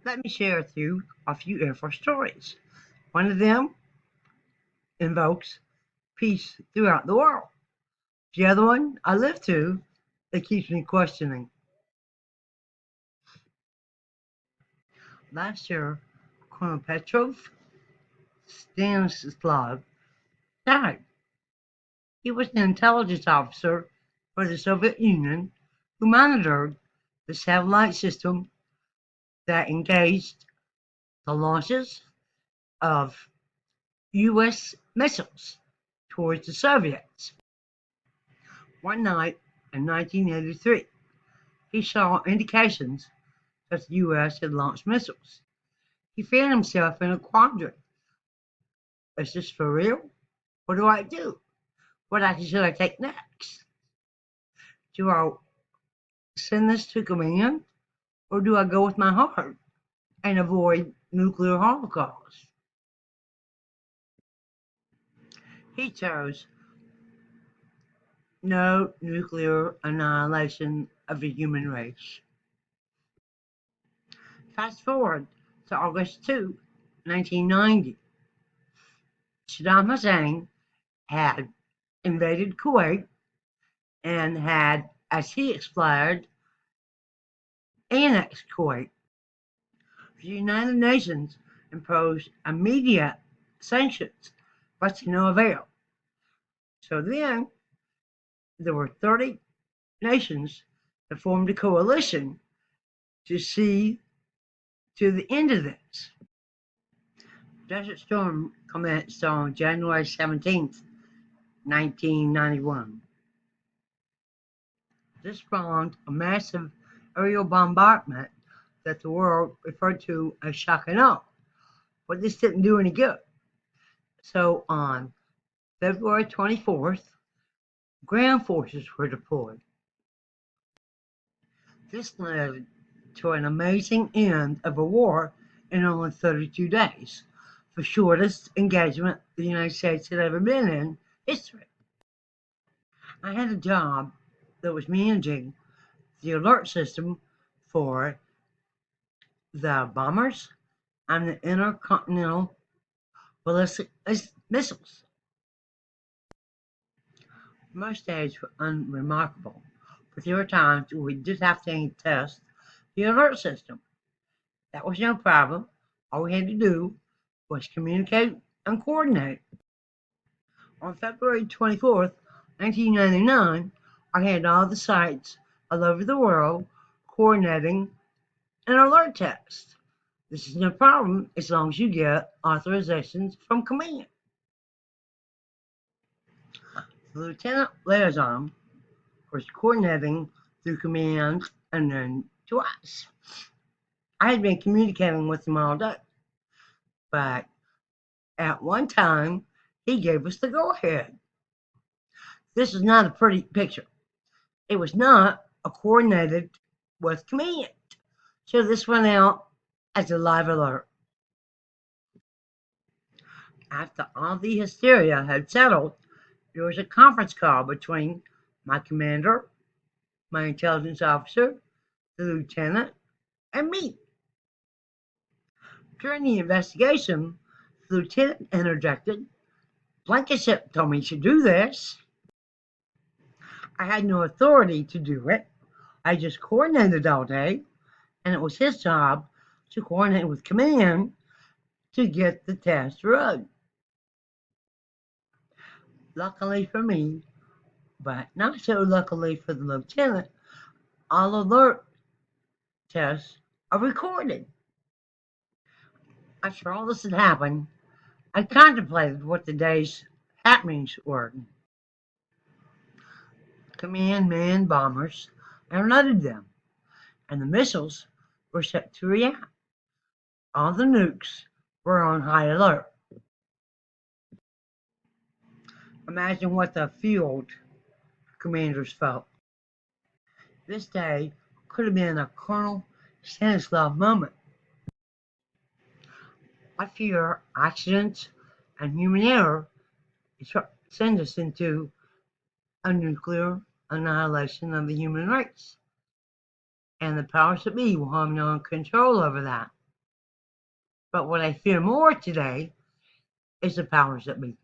Let me share with you a few Air Force stories. One of them invokes peace throughout the world. The other one I live to that keeps me questioning. Last year, Colonel Petrov Stanislav died. He was an intelligence officer for the Soviet Union who monitored the satellite system that engaged the launches of U.S. missiles towards the Soviets. One night in 1983, he saw indications that the U.S. had launched missiles. He found himself in a quandary. Is this for real? What do I do? What action should I take next? Do I send this to command, or do I go with my heart and avoid nuclear holocaust? He chose no nuclear annihilation of the human race. Fast forward to August 2, 1990. Saddam Hussein had invaded Kuwait and had, as he expired, annexed Kuwait. The United Nations imposed immediate sanctions, but to no avail. So then there were 30 nations that formed a coalition to see to the end of this. Desert Storm commenced on January 17th, 1991. This spawned a massive aerial bombardment that the world referred to as shock and awe, but this didn't do any good. So on February 24th, ground forces were deployed. This led to an amazing end of a war in only 32 days, the shortest engagement the United States had ever been in history. I had a job that was managing the alert system for the bombers and the intercontinental ballistic missiles. Most days were unremarkable, but there were times we did have to test the alert system. That was no problem. All we had to do was communicate and coordinate. On February 24th, 1999, I had all the sites all over the world coordinating an alert test. This is no problem as long as you get authorizations from command. The lieutenant liaison was coordinating through command and then to us. I had been communicating with him all day, but at one time he gave us the go ahead. This is not a pretty picture. It was not coordinated with command. So this went out as a live alert. After all the hysteria had settled, there was a conference call between my commander, my intelligence officer, the lieutenant, and me. During the investigation, the lieutenant interjected, Blankenship told me to do this. I had no authority to do it. I just coordinated all day, and it was his job to coordinate with command to get the test run. Luckily for me, but not so luckily for the lieutenant, all alert tests are recorded. After all this had happened, I contemplated what the day's happenings were. Command manned bombers and unloaded them, and the missiles were set to react. All the nukes were on high alert. Imagine what the field commanders felt. This day could have been a Colonel Stanislav moment. I fear accidents and human error send us into a nuclear annihilation of the human race. And the powers that be will have no control over that. But what I fear more today is the powers that be.